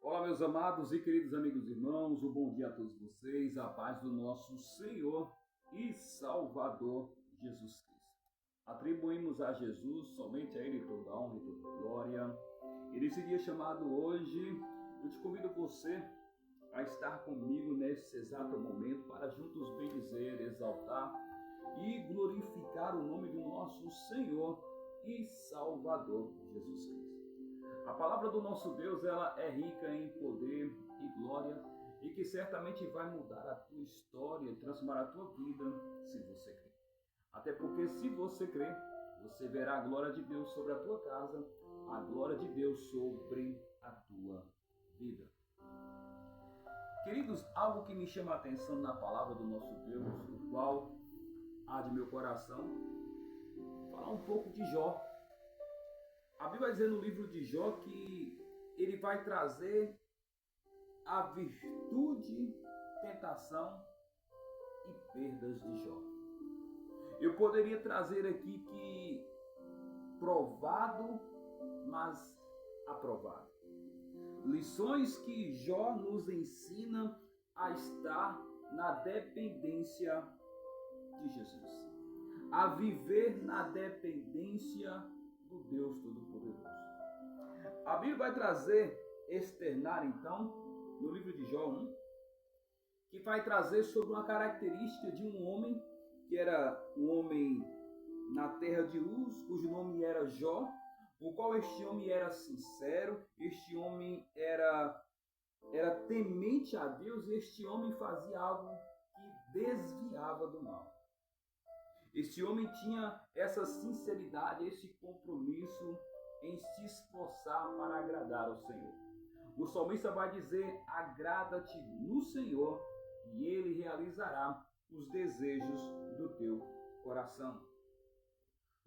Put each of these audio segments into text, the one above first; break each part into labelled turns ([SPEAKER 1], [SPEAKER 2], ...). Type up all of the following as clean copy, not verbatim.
[SPEAKER 1] Olá, meus amados e queridos amigos e irmãos, um bom dia a todos vocês, a paz do nosso Senhor e Salvador Jesus Cristo. Atribuímos a Jesus, somente a Ele, toda a honra e toda a glória. E nesse dia chamado hoje, eu te convido você a estar comigo nesse exato momento para juntos bendizer, exaltar e glorificar o nome do nosso Senhor e Salvador Jesus Cristo. A palavra do nosso Deus, ela é rica em poder e glória e que certamente vai mudar a tua história, transformar a tua vida, se você crer. Até porque se você crer, você verá a glória de Deus sobre a tua casa, a glória de Deus sobre a tua vida. Queridos, algo que me chama a atenção na palavra do nosso Deus, o qual há de meu coração, falar um pouco de Jó. A Bíblia vai dizer no livro de Jó que ele vai trazer a virtude, tentação e perdas de Jó. Eu poderia trazer aqui que provado, mas aprovado. Lições que Jó nos ensina a estar na dependência de Jesus, a viver na dependência do Deus Todo-Poderoso. A Bíblia vai trazer, externar então, no livro de Jó 1, que vai trazer sobre uma característica de um homem, que era um homem na terra de Uz, cujo nome era Jó, o qual este homem era sincero, este homem era temente a Deus, e este homem fazia algo que desviava do mal. Este homem tinha essa sinceridade, esse compromisso em se esforçar para agradar ao Senhor. O salmista vai dizer: agrada-te no Senhor e Ele realizará os desejos do teu coração.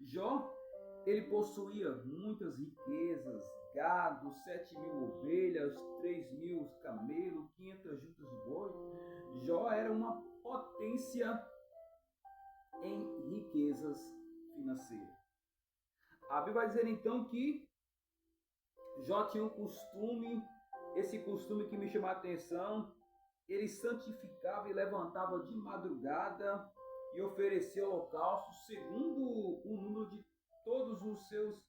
[SPEAKER 1] Jó, ele possuía muitas riquezas, gado, 7.000 ovelhas, 3.000 camelos, 500 juntas de boi. Jó era uma potência em riquezas financeiras. A Bíblia vai dizer então que Jó tinha um costume, esse costume que me chamou a atenção, ele santificava e levantava de madrugada e oferecia holocausto segundo o número de todos os seus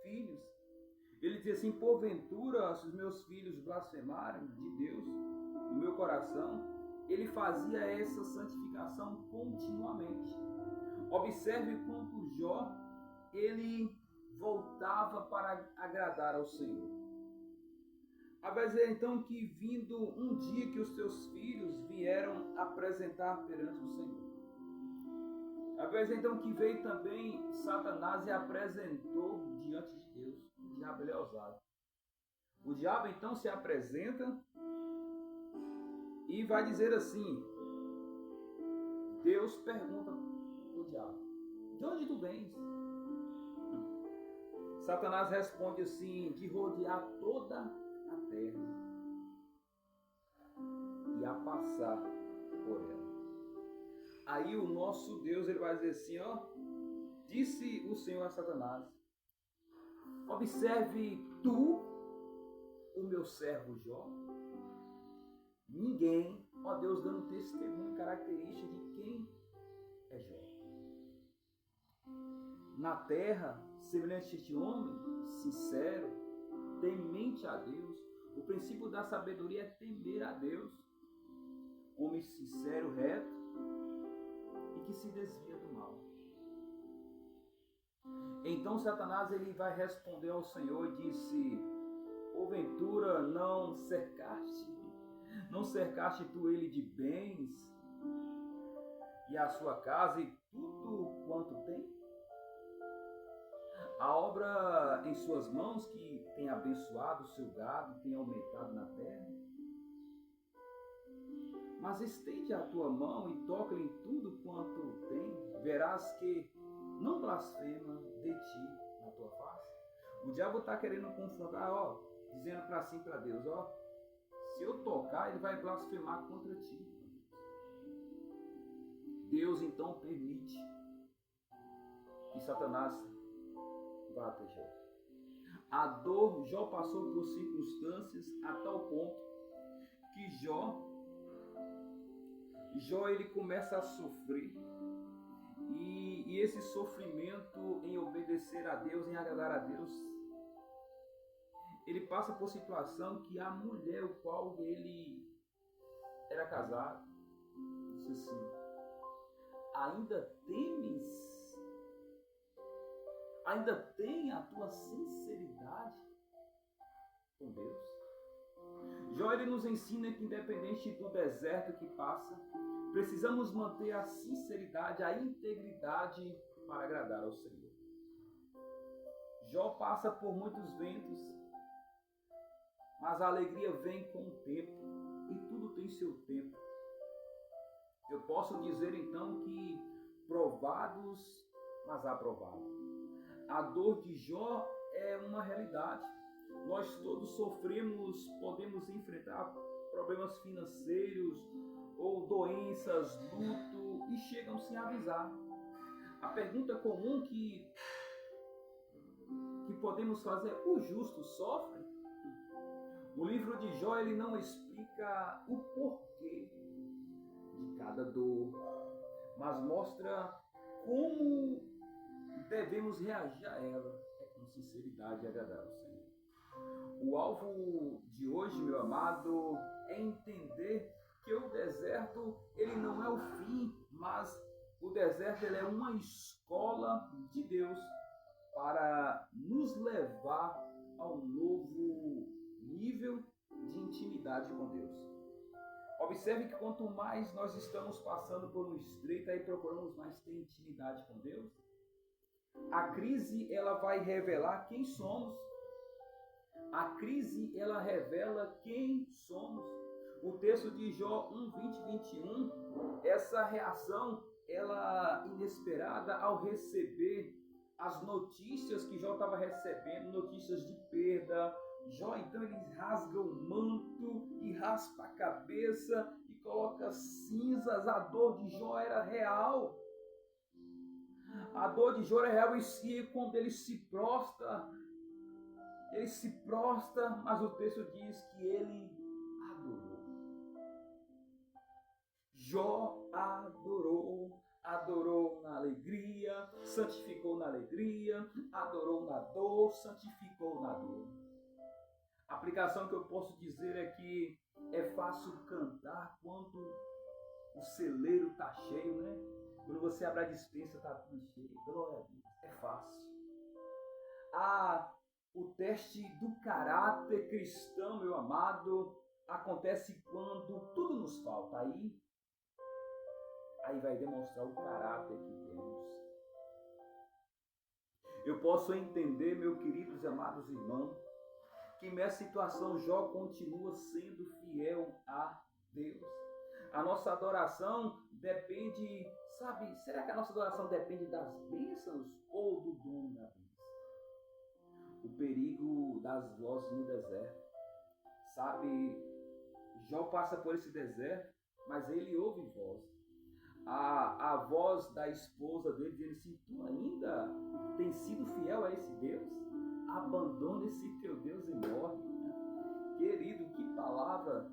[SPEAKER 1] filhos. Ele dizia assim: porventura, se os meus filhos blasfemarem de Deus no meu coração. Ele fazia essa santificação continuamente. Observe quanto Jó, ele voltava para agradar ao Senhor. A dizer então que vindo um dia que os seus filhos vieram apresentar perante o Senhor. A dizer então que veio também Satanás e apresentou diante de Deus. O diabo, ele é ousado. O diabo então se apresenta e vai dizer assim: Deus pergunta para o diabo: de onde tu vens? Satanás responde assim: de rodear toda a terra e a passar por ela. Aí o nosso Deus, ele vai dizer assim: ó, disse o Senhor a Satanás: observe tu o meu servo Jó. Ninguém, ó Deus, dando testemunho característica de quem é Jó. Na terra, semelhante a este homem, sincero, temente a Deus. O princípio da sabedoria é temer a Deus. Homem sincero, reto e que se desvia do mal. Então Satanás, ele vai responder ao Senhor e disse: porventura não cercaste tu ele de bens e a sua casa e tudo quanto tem? A obra em suas mãos que tem abençoado o seu gado, tem aumentado na terra. Mas estende a tua mão e toca-lhe em tudo quanto tem, verás que não blasfema de ti na tua face. O diabo está querendo confrontar, ó, dizendo para si, para Deus, ó, se eu tocar, ele vai blasfemar contra ti. Deus então permite que Satanás vá até Jó. A dor, Jó passou por circunstâncias a tal ponto que Jó ele começa a sofrer. E esse sofrimento em obedecer a Deus, em agradar a Deus, ele passa por situação que a mulher o qual ele era casado disse assim: ainda temes? Ainda tem a tua sinceridade com Deus? Jó ele nos ensina que independente do deserto que passa, precisamos manter a sinceridade, a integridade para agradar ao Senhor. Jó passa por muitos ventos, mas a alegria vem com o tempo e tudo tem seu tempo. Eu posso dizer então que provados, mas aprovados. A dor de Jó é uma realidade. Nós todos sofremos, podemos enfrentar problemas financeiros ou doenças, luto, e chegam sem avisar. A pergunta comum que podemos fazer é: o justo sofre? O livro de Jó ele não explica o porquê de cada dor, mas mostra como devemos reagir a ela com sinceridade e agradar ao Senhor. O alvo de hoje, meu amado, é entender que o deserto ele não é o fim, mas o deserto ele é uma escola de Deus para nos levar a um novo nível de intimidade com Deus. Observe que quanto mais nós estamos passando por um estreito e procuramos mais ter intimidade com Deus, a crise ela vai revelar quem somos. A crise ela revela quem somos. O texto de Jó 1, 20, 21, essa reação ela inesperada ao receber as notícias que Jó estava recebendo, notícias de perda. Jó então ele rasga o manto e raspa a cabeça e coloca cinzas. A dor de Jó era real. A dor de Jó é real em si quando ele se prostra, mas o texto diz que ele adorou. Jó adorou na alegria, santificou na alegria, adorou na dor, santificou na dor. A aplicação que eu posso dizer é que é fácil cantar quando o celeiro está cheio, né? Quando você abre a despensa, está tudo cheio. Glória a Deus. É fácil. O teste do caráter cristão, meu amado, acontece quando tudo nos falta. Aí vai demonstrar o caráter que temos. Eu posso entender, meus queridos e amados irmãos, que nessa situação Jó continua sendo fiel a Deus. A nossa adoração depende, sabe, será que a nossa adoração depende das bênçãos ou do dono da bênção? O perigo das vozes no deserto. Sabe, Jó passa por esse deserto, mas ele ouve voz. A voz da esposa dele dizendo assim: tu ainda tem sido fiel a esse Deus? Abandona esse teu Deus e morre. Querido, que palavra!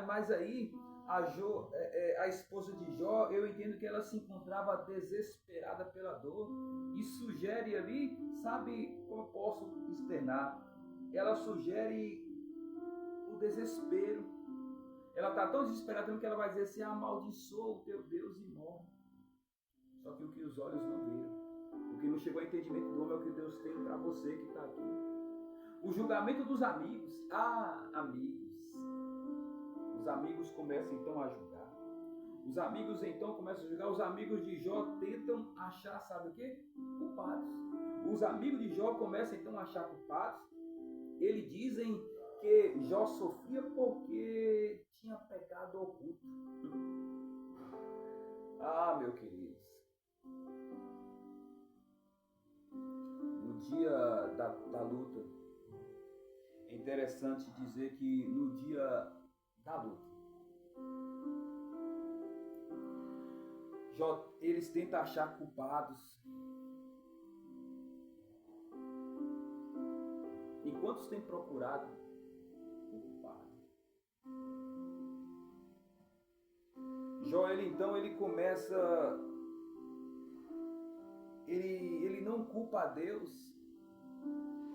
[SPEAKER 1] Mas aí a esposa de Jó, eu entendo que ela se encontrava desesperada pela dor e sugere ali, sabe como eu posso externar? Ela sugere o desespero. Ela está tão desesperada que ela vai dizer assim: amaldiçoa o teu Deus e morre. Só que o que os olhos não viram, o que não chegou ao entendimento do homem é o que Deus tem para você que está aqui. O julgamento dos amigos. Amigos. Os amigos começam então a julgar. Os amigos então começam a julgar. Os amigos de Jó tentam achar, sabe o quê? Culpados. Os amigos de Jó começam então a achar culpados. Eles dizem que Jó sofria porque tinha pecado oculto. Meu querido. No dia da luta, é interessante dizer que no dia da luta, eles tentam achar culpados. E quantos têm procurado o culpado? Jó, ele começa, ele não culpa a Deus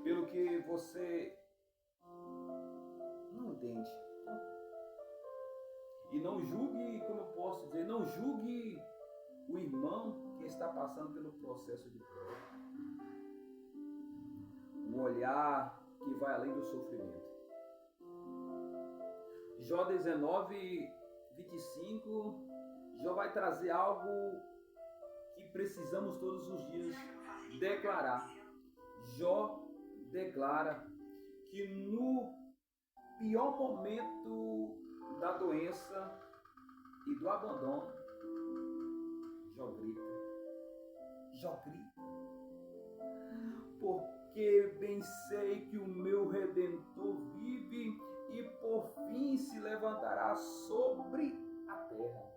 [SPEAKER 1] pelo que você não entende. E não julgue, como eu posso dizer, não julgue o irmão que está passando pelo processo de prova. Um olhar que vai além do sofrimento. Jó 19, 25, Jó vai trazer algo que precisamos todos os dias declarar. Jó declara que no pior momento da doença e do abandono, Jó grita. Jó grita. Porque bem sei que o meu Redentor vive e por fim se levantará sobre a terra.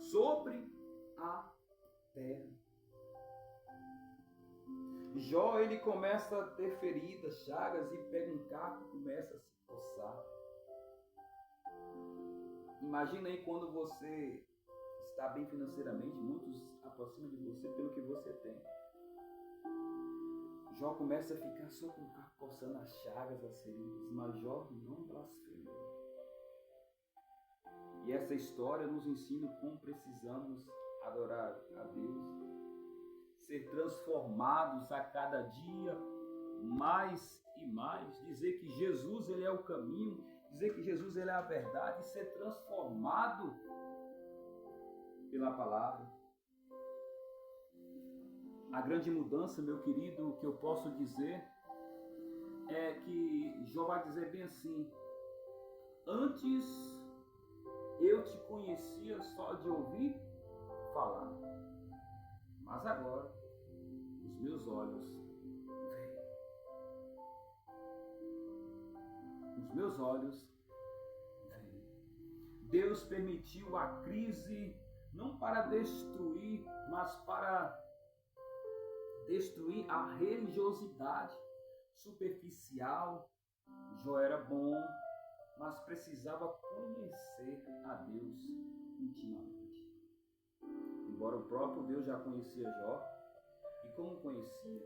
[SPEAKER 1] Sobre a terra. Jó, ele começa a ter feridas, chagas, e pega um caco e começa a se coçar. Imagina aí quando você está bem financeiramente, muitos aproximam de você pelo que você tem. Jó começa a ficar só com o caco coçando as chagas, as feridas, mas Jó não blasfemou. E essa história nos ensina como precisamos adorar a Deus, ser transformados a cada dia mais e mais, dizer que Jesus ele é o caminho, dizer que Jesus ele é a verdade, e ser transformado pela palavra. A grande mudança, meu querido, que eu posso dizer é que Jó vai dizer bem assim: antes eu te conhecia só de ouvir falar, mas agora os meus olhos veem. Os meus olhos veem. Deus permitiu a crise não para destruir, mas para destruir a religiosidade superficial. Jó era bom, mas precisava conhecer a Deus intimamente. Embora o próprio Deus já conhecia Jó, e como conhecia?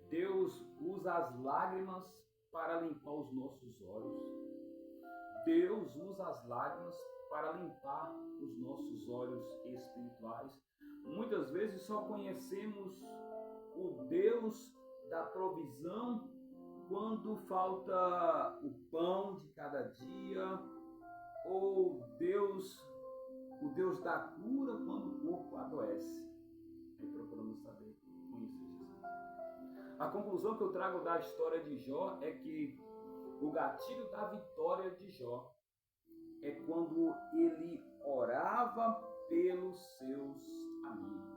[SPEAKER 1] Deus usa as lágrimas para limpar os nossos olhos. Deus usa as lágrimas para limpar os nossos olhos espirituais. Muitas vezes só conhecemos o Deus da provisão quando falta o pão de cada dia, ou o Deus da cura quando o corpo adoece. Aí procuramos saber, conhecer Jesus. A conclusão que eu trago da história de Jó é que o gatilho da vitória de Jó é quando ele orava pelos seus amigos.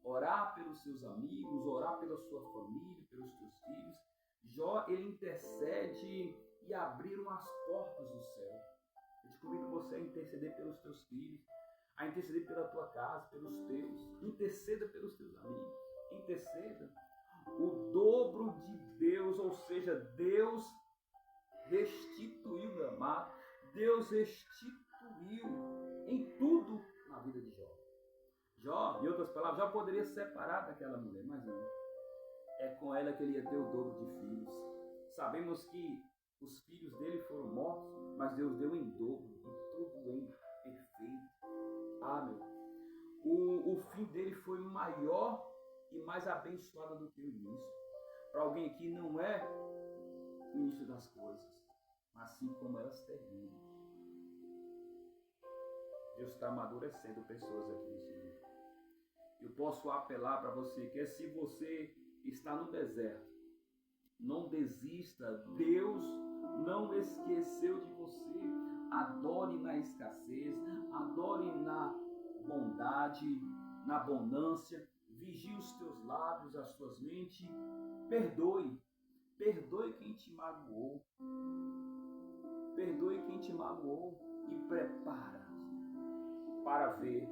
[SPEAKER 1] Orar pelos seus amigos, orar pela sua família, pelos teus filhos. Jó, ele intercede e abriram as portas do céu. Eu te convido você a interceder pelos teus filhos, a interceder pela tua casa, pelos teus. Interceda pelos teus amigos. Interceda. O dobro de Deus, ou seja, Deus restituiu, meu amado. Deus restituiu em tudo na vida de Jó. Jó, em outras palavras, Jó poderia se separar daquela mulher, mas não. É com ela que ele ia ter o dobro de filhos. Sabemos que os filhos dele foram mortos, mas Deus deu em dobro, e tudo em perfeito. Ah, meu. O fim dele foi maior e mais abençoado do que o início. Para alguém aqui não é o início das coisas, mas sim como elas terminam. Deus está amadurecendo pessoas aqui nesse mundo. Eu posso apelar para você que se você está no deserto, não desista. Deus não esqueceu de você. Adore na escassez, adore na bondade, na abundância. Vigie os teus lábios, as tuas mentes. Perdoe. Perdoe quem te magoou. Perdoe quem te magoou e prepara para ver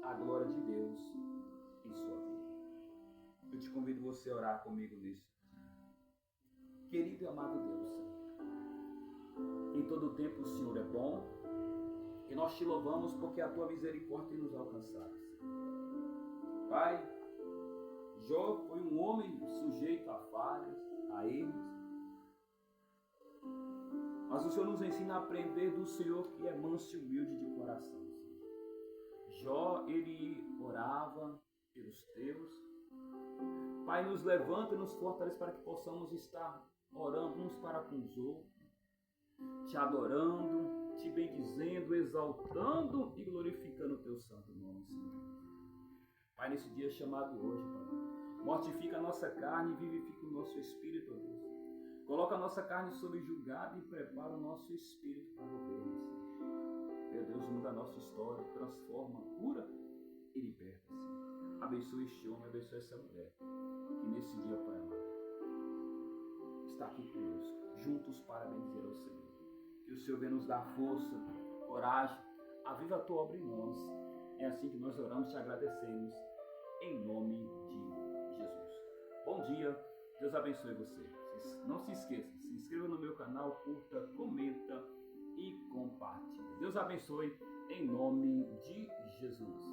[SPEAKER 1] a glória de Deus em sua vida. Eu te convido você a orar comigo nisso. Querido e amado Deus, em todo tempo o Senhor é bom e nós te louvamos porque a tua misericórdia tem nos alcançado. Pai, Jó foi um homem sujeito a falhas, a erros, mas o Senhor nos ensina a aprender do Senhor que é manso e humilde de coração. Jó, ele orava pelos teus. Pai, nos levanta e nos fortalece para que possamos estar orando uns para com os outros, te adorando, te bendizendo, exaltando e glorificando o teu santo nome, Senhor. Pai, nesse dia chamado hoje, Pai, mortifica a nossa carne e vivifica o nosso espírito, ó Deus. Coloca a nossa carne sob julgado e prepara o nosso espírito para o bem, Senhor. Meu Deus, muda a nossa história, transforma, cura e liberta, Senhor. Abençoe este homem, abençoe essa mulher, que nesse dia, Pai amado, está aqui conosco, juntos para bendizer ao Senhor. Que o Senhor venha nos dar força, coragem, aviva a tua obra em nós. É assim que nós oramos e te agradecemos, em nome de Jesus. Bom dia, Deus abençoe você. Não se esqueça, se inscreva no meu canal, curta, comenta e compartilhe. Deus abençoe, em nome de Jesus.